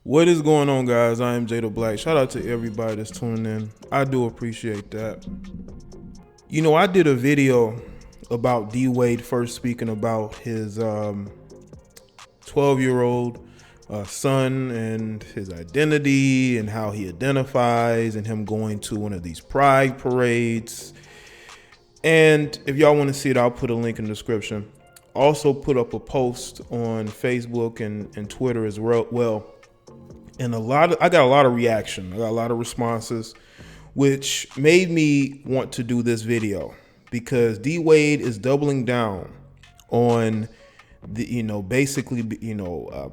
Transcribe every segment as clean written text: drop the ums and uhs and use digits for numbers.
What is going on, guys? I am Jaye Black. Shout out to everybody that's tuning in. I do appreciate that. You know, I did a video about D Wade first speaking about his 12-year-old son and his identity and how he identifies and him going to one of these pride parades. And if y'all want to see it, I'll put a link in the description. Also put up a post on Facebook and Twitter as well. And I got a lot of reaction. I got a lot of responses, which made me want to do this video because D Wade is doubling down on the, basically,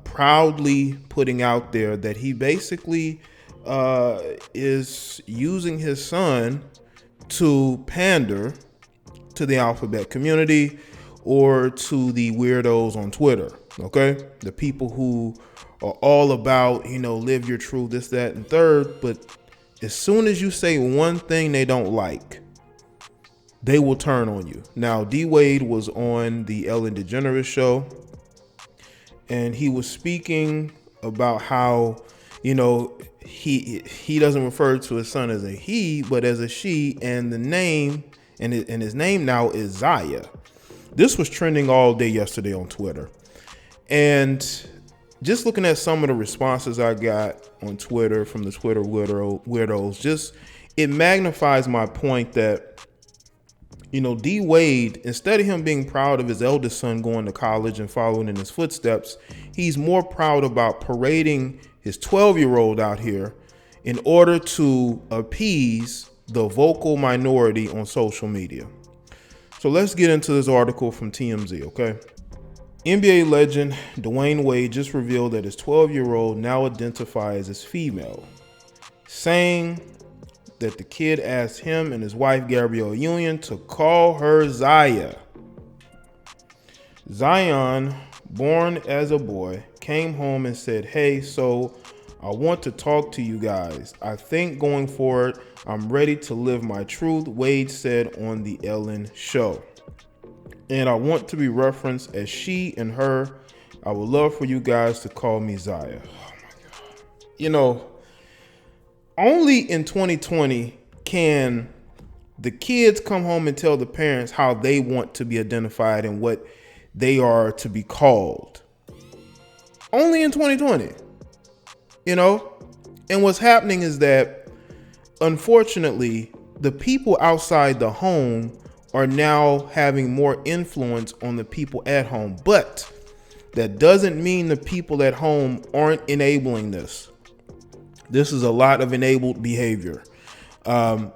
proudly putting out there that he basically is using his son to pander to the alphabet community or to the weirdos on Twitter. Okay, the people who are all about, live your truth, this, that, and third. But as soon as you say one thing they don't like, they will turn on you. Now, D Wade was on the Ellen DeGeneres show, and he was speaking about how, he doesn't refer to his son as a he, but as a she, and the name and his name now is Zaya. This was trending all day yesterday on Twitter. And just looking at some of the responses I got on Twitter from the Twitter weirdos, it magnifies my point that, D Wade, instead of him being proud of his eldest son going to college and following in his footsteps, he's more proud about parading his 12-year-old out here in order to appease the vocal minority on social media. So let's get into this article from TMZ, okay? NBA legend Dwyane Wade just revealed that his 12-year-old now identifies as female, saying that the kid asked him and his wife Gabrielle Union to call her Zaya. Zion, born as a boy, came home and said, "Hey, so I want to talk to you guys. I think going forward, I'm ready to live my truth," Wade said on the Ellen show. "And I want to be referenced as she and her. I would love for you guys to call me Zaya." Oh my God. Only in 2020 can the kids come home and tell the parents how they want to be identified and what they are to be called. Only in 2020. And what's happening is that, unfortunately, the people outside the home are now having more influence on the people at home. But that doesn't mean the people at home aren't enabling this. This is a lot of enabled behavior. And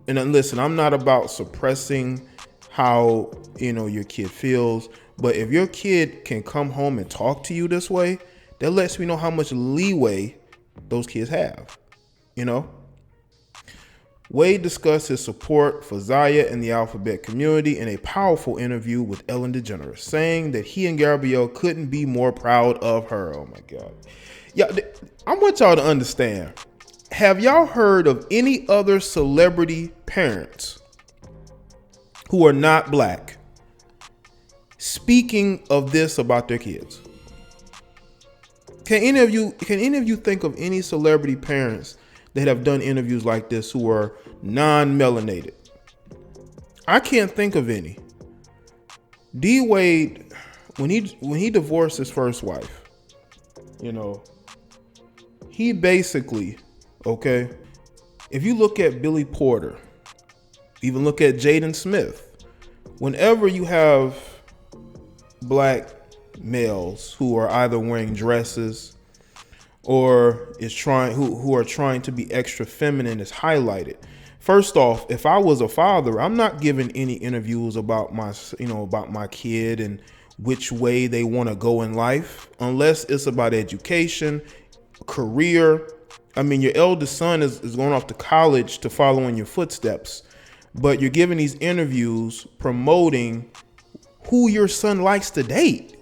listen, I'm not about suppressing how, your kid feels. But if your kid can come home and talk to you this way, that lets me know how much leeway those kids have, Wade discussed his support for Zaya and the alphabet community in a powerful interview with Ellen DeGeneres, saying that he and Gabrielle couldn't be more proud of her. Oh my God. Yeah, I want y'all to understand. Have y'all heard of any other celebrity parents who are not black speaking of this about their kids? Can any of you think of any celebrity parents that have done interviews like this who are non-melanated? I can't think of any. D Wade, when he divorced his first wife, he basically, okay, if you look at Billy Porter, even look at Jaden Smith, whenever you have black males who are either wearing dresses or who are trying to be extra feminine is highlighted. First off, if I was a father, I'm not giving any interviews about my kid and which way they want to go in life, unless it's about education, career. I mean, your eldest son is going off to college to follow in your footsteps, but you're giving these interviews promoting who your son likes to date.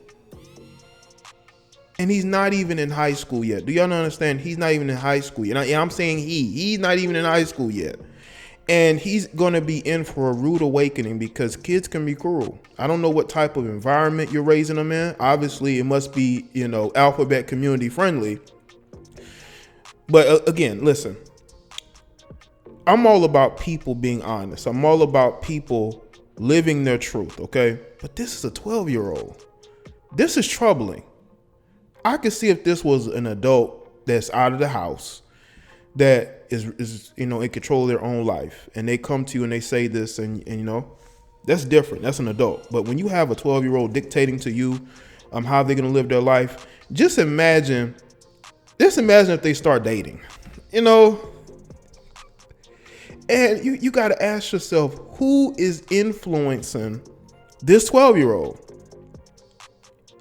And he's not even in high school yet. Do y'all understand? He's not even in high school yet. I'm saying he's not even in high school yet. And he's going to be in for a rude awakening because kids can be cruel. I don't know what type of environment you're raising them in. Obviously, it must be, alphabet community friendly. But again, listen, I'm all about people being honest. I'm all about people living their truth, okay? But this is a 12-year-old. This is troubling. I could see if this was an adult that's out of the house, that is in control of their own life, and they come to you and they say this, and that's different. That's an adult. But when you have a 12-year-old dictating to you how they're gonna live their life, just imagine if they start dating, and you got to ask yourself, who is influencing this 12-year-old?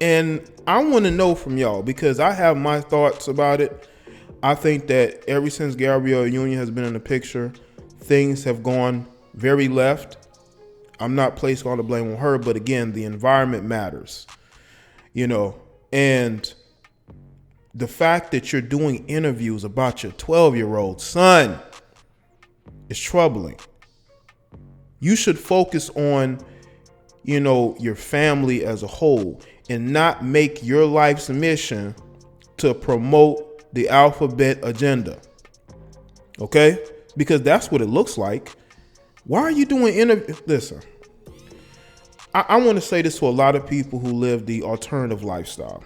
And I want to know from y'all, because I have my thoughts about it. I think that ever since Gabrielle Union has been in the picture, things have gone very left. I'm not placing all the blame on her, but again, the environment matters, and the fact that you're doing interviews about your 12-year-old son is troubling. You should focus on, your family as a whole, and not make your life's mission to promote the alphabet agenda. Okay? Because that's what it looks like. Why are you doing interviews? Listen, I want to say this to a lot of people who live the alternative lifestyle.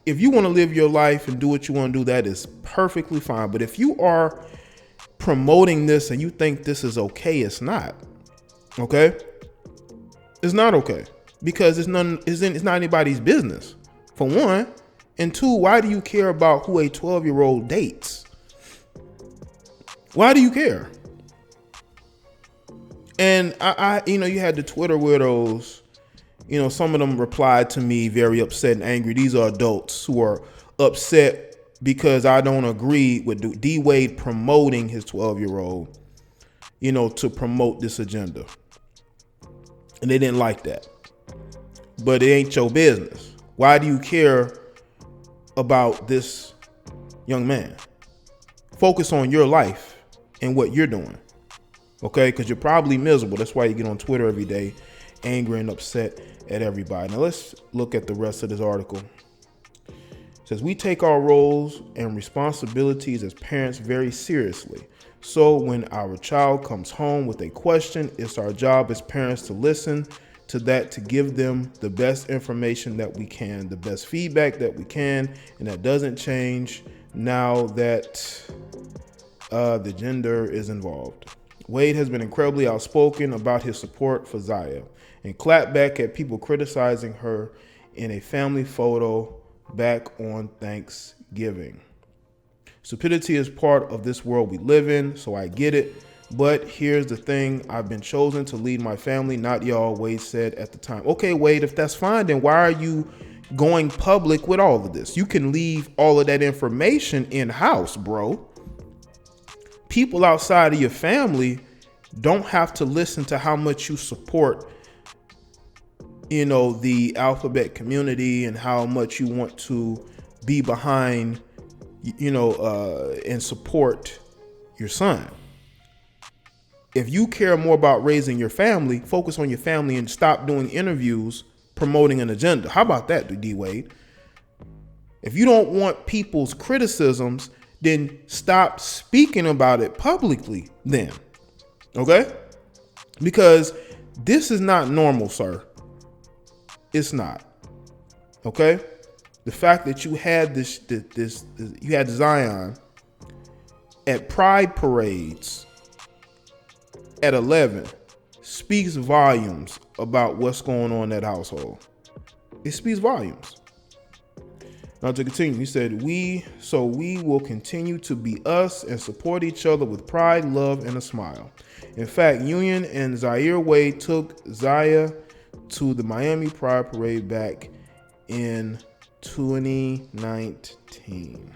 If you want to live your life and do what you want to do, that is perfectly fine. But if you are promoting this and you think this is okay, it's not. Okay? It's not okay, because it's not anybody's business, for one. And two, why do you care about who a 12-year-old dates? Why do you care? And I you had the Twitter weirdos, some of them replied to me very upset and angry. These are adults who are upset because I don't agree with D Wade promoting his 12-year-old, to promote this agenda. And they didn't like that. But it ain't your business. Why do you care about this young man? Focus on your life and what you're doing. Okay? Because you're probably miserable. That's why you get on Twitter every day, angry and upset at everybody. Now let's look at the rest of this article. It says, we take our roles and responsibilities as parents very seriously. So when our child comes home with a question, it's our job as parents to listen to that, to give them the best information that we can, the best feedback that we can, and that doesn't change now that the gender is involved. Wade has been incredibly outspoken about his support for Zaya and clapped back at people criticizing her in a family photo back on Thanksgiving. Stupidity is part of this world we live in, so I get it. But here's the thing, I've been chosen to lead my family, not y'all, Wade said at the time. Okay, Wade, if that's fine, then why are you going public with all of this? You can leave all of that information in-house, bro. People outside of your family don't have to listen to how much you support, the alphabet community and how much you want to be behind and support your son. If you care more about raising your family, focus on your family and stop doing interviews promoting an agenda. How about that, D Wade? If you don't want people's criticisms, then stop speaking about it publicly then. Okay? Because this is not normal, sir. It's not. Okay? The fact that you had you had Zion at pride parades at 11 speaks volumes about what's going on in that household. It speaks volumes. Now to continue, he said, we will continue to be us and support each other with pride, love, and a smile. In fact, Union and Dwyane Wade took Zaya to the Miami Pride Parade back in 2019.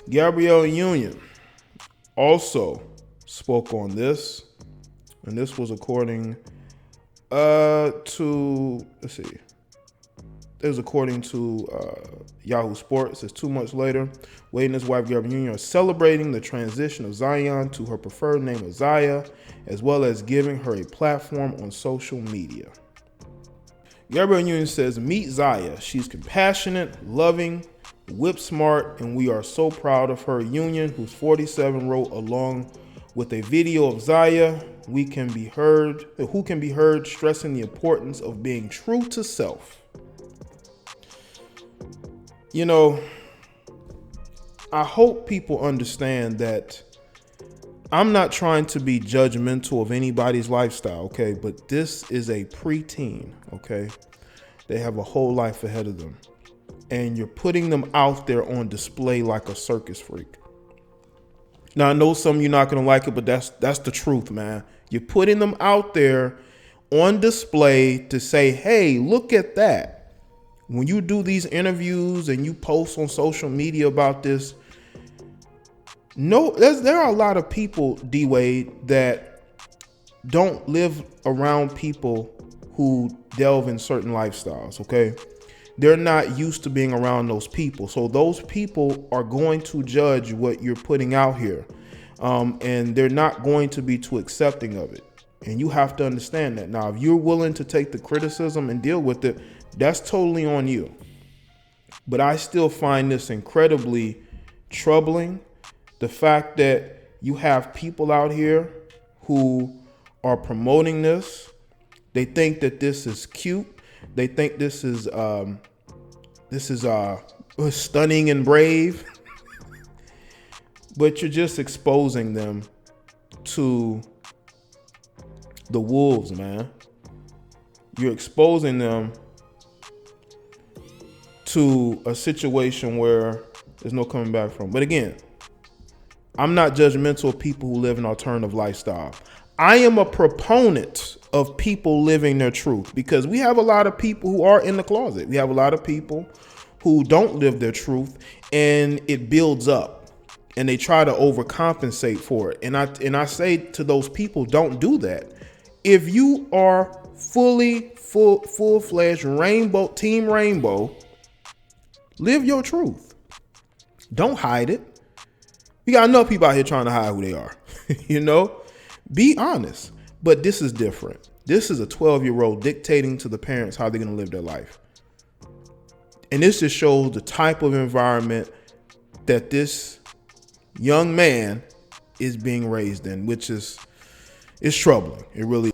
Gabrielle Union also spoke on this, and this was according to, let's see, it was according to Yahoo Sports. It's 2 months later, Wade and his wife Gabrielle Union are celebrating the transition of Zion to her preferred name of Zaya, as well as giving her a platform on social media. Gabrielle Union says, meet Zaya. She's compassionate, loving, Whip smart, and we are so proud of her. Union, who's 47, wrote along with a video of Zaya, who can be heard stressing the importance of being true to self. You know, I hope people understand that I'm not trying to be judgmental of anybody's lifestyle, okay? But this is a preteen, okay? They have a whole life ahead of them. And you're putting them out there on display like a circus freak. Now, I know some of you not going to like it, but that's the truth, man. You're putting them out there on display to say, hey, look at that. When you do these interviews and you post on social media about this, there are a lot of people, D Wade, that don't live around people who delve in certain lifestyles, okay? They're not used to being around those people. So those people are going to judge what you're putting out here. And they're not going to be too accepting of it. And you have to understand that. Now, if you're willing to take the criticism and deal with it, that's totally on you. But I still find this incredibly troubling. The fact that you have people out here who are promoting this. They think that this is cute. They think this is stunning and brave, but you're just exposing them to the wolves, man. You're exposing them to a situation where there's no coming back from. But again, I'm not judgmental of people who live an alternative lifestyle. I am a proponent of people living their truth, because we have a lot of people who are in the closet. We have a lot of people who don't live their truth, and it builds up and they try to overcompensate for it. And I say to those people, don't do that. If you are full-fledged team rainbow, live your truth. Don't hide it. You got enough people out here trying to hide who they are. Be honest. But this is different. This is a 12-year-old dictating to the parents how they're going to live their life. And this just shows the type of environment that this young man is being raised in, which is troubling. It really